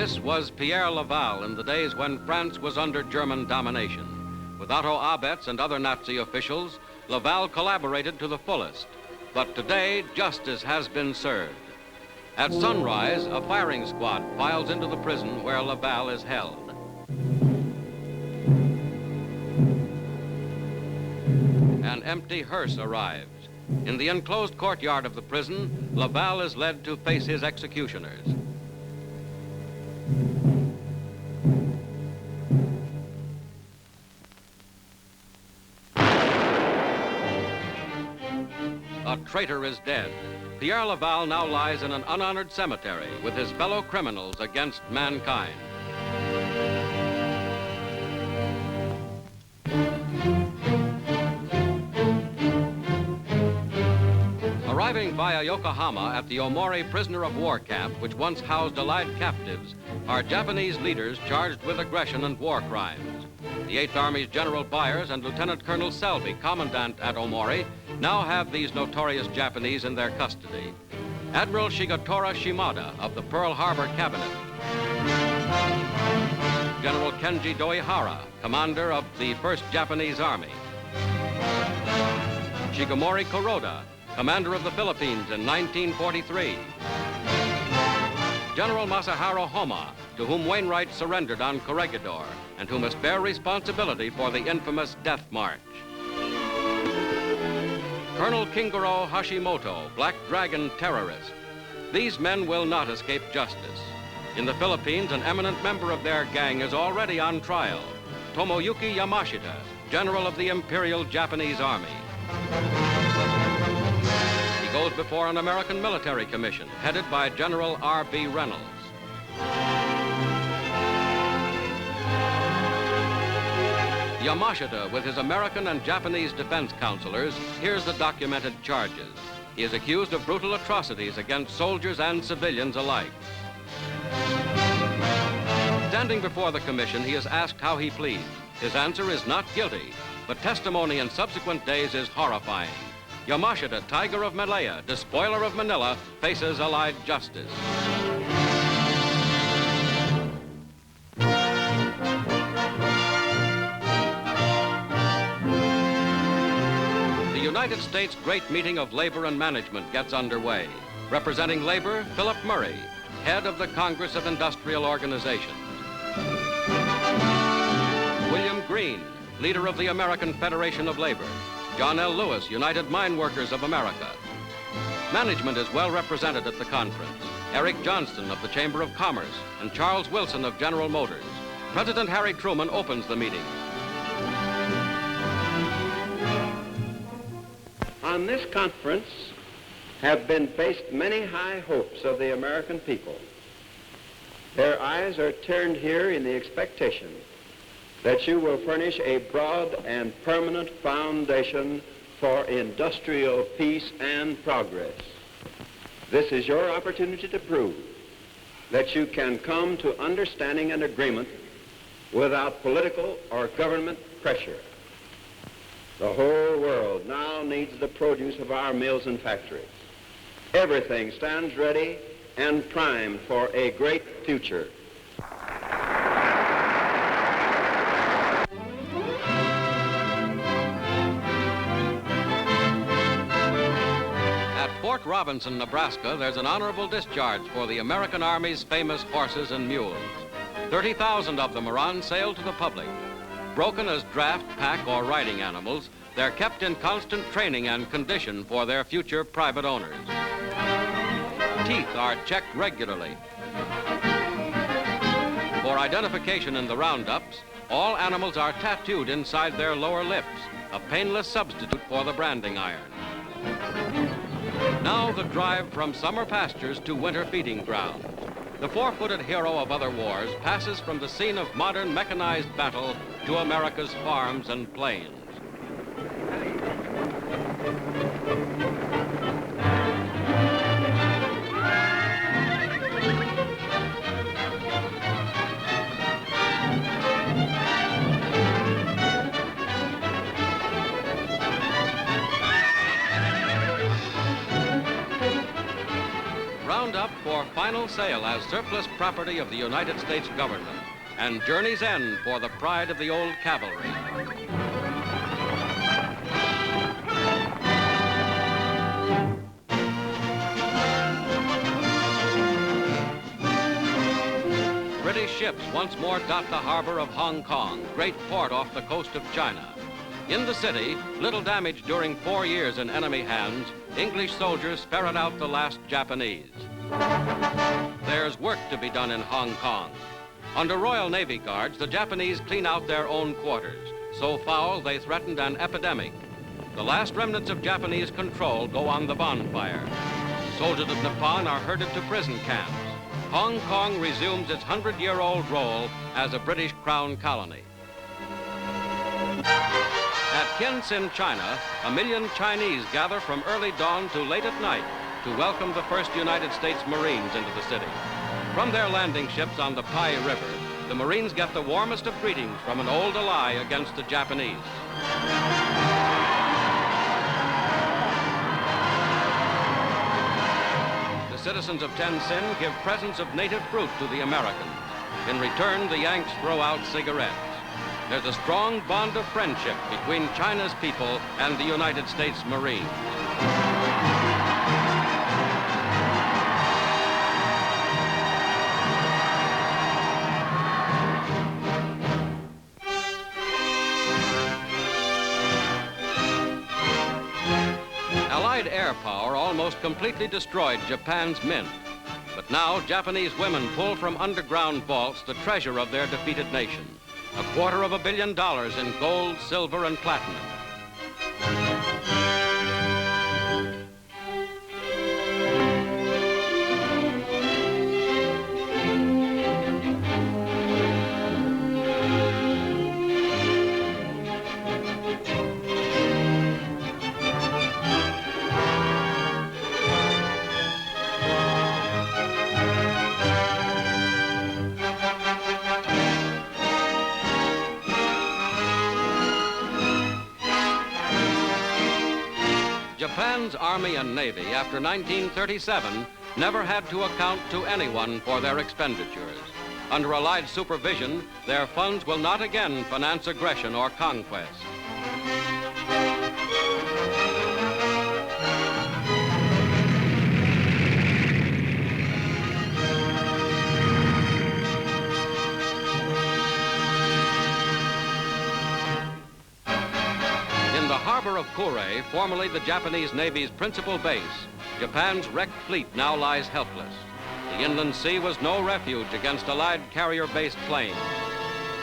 This was Pierre Laval in the days when France was under German domination. With Otto Abetz and other Nazi officials, Laval collaborated to the fullest. But today, justice has been served. At sunrise, a firing squad files into the prison where Laval is held. An empty hearse arrives. In the enclosed courtyard of the prison, Laval is led to face his executioners. A traitor is dead. Pierre Laval now lies in an unhonored cemetery with his fellow criminals against mankind. Arriving via Yokohama at the Omori prisoner of war camp, which once housed Allied captives, are Japanese leaders charged with aggression and war crimes. The 8th Army's General Byers and Lieutenant Colonel Selby, commandant at Omori, now have these notorious Japanese in their custody. Admiral Shigetora Shimada of the Pearl Harbor Cabinet. General Kenji Doihara, commander of the 1st Japanese Army. Shigemori Kuroda, commander of the Philippines in 1943. General Masaharu Homa, to whom Wainwright surrendered on Corregidor and who must bear responsibility for the infamous Death March. Colonel Kingoro Hashimoto, Black Dragon terrorist. These men will not escape justice. In the Philippines, an eminent member of their gang is already on trial. Tomoyuki Yamashita, general of the Imperial Japanese Army. He goes before an American military commission headed by General R.B. Reynolds. Yamashita, with his American and Japanese defense counselors, hears the documented charges. He is accused of brutal atrocities against soldiers and civilians alike. Standing before the commission, he is asked how he pleads. His answer is not guilty, but testimony in subsequent days is horrifying. Yamashita, Tiger of Malaya, despoiler of Manila, faces Allied justice. The United States Great Meeting of Labor and Management gets underway. Representing labor, Philip Murray, head of the Congress of Industrial Organizations. William Green, leader of the American Federation of Labor. John L. Lewis, United Mine Workers of America. Management is well represented at the conference. Eric Johnston of the Chamber of Commerce and Charles Wilson of General Motors. President Harry Truman opens the meeting. On this conference have been based many high hopes of the American people. Their eyes are turned here in the expectation that you will furnish a broad and permanent foundation for industrial peace and progress. This is your opportunity to prove that you can come to understanding and agreement without political or government pressure. The whole world now needs the produce of our mills and factories. Everything stands ready and primed for a great future. At Fort Robinson, Nebraska, there's an honorable discharge for the American Army's famous horses and mules. 30,000 of them are on sale to the public. Broken as draft, pack, or riding animals, they're kept in constant training and condition for their future private owners. Teeth are checked regularly. For identification in the roundups, all animals are tattooed inside their lower lips, a painless substitute for the branding iron. Now the drive from summer pastures to winter feeding grounds. The four-footed hero of other wars passes from the scene of modern mechanized battle to America's farms and plains. Roundup for final final sale as surplus property of the United States government, and journey's end for the pride of the old cavalry. British ships once more dot the harbor of Hong Kong, great port off the coast of China. In the city, little damage during 4 years in enemy hands, English soldiers ferret out the last Japanese. There's work to be done in Hong Kong. Under Royal Navy guards, the Japanese clean out their own quarters, so foul they threatened an epidemic. The last remnants of Japanese control go on the bonfire. Soldiers of Nippon are herded to prison camps. Hong Kong resumes its 100-year-old role as a British Crown colony. At Tientsin, China, 1 million Chinese gather from early dawn to late at night to welcome the first United States Marines into the city. From their landing ships on the Pai River, the Marines get the warmest of greetings from an old ally against the Japanese. The citizens of Tientsin give presents of native fruit to the Americans. In return, the Yanks throw out cigarettes. There's a strong bond of friendship between China's people and the United States Marines. Allied air power almost completely destroyed Japan's mint. But now Japanese women pull from underground vaults the treasure of their defeated nation. $250 million in gold, silver, and platinum. Japan's Army and Navy, after 1937, never had to account to anyone for their expenditures. Under Allied supervision, their funds will not again finance aggression or conquest. Harbor of Kure, formerly the Japanese Navy's principal base, Japan's wrecked fleet now lies helpless. The inland sea was no refuge against Allied carrier-based planes.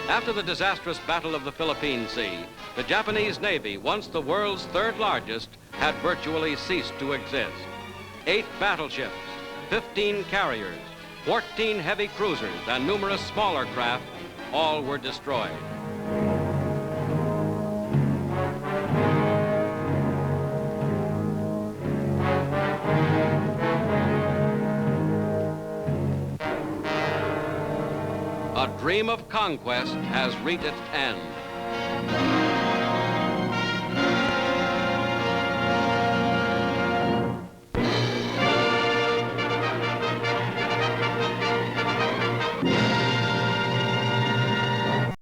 After the disastrous Battle of the Philippine Sea, the Japanese Navy, once the world's third largest, had virtually ceased to exist. 8 battleships, 15 carriers, 14 heavy cruisers, and numerous smaller craft, all were destroyed. A dream of conquest has reached its end.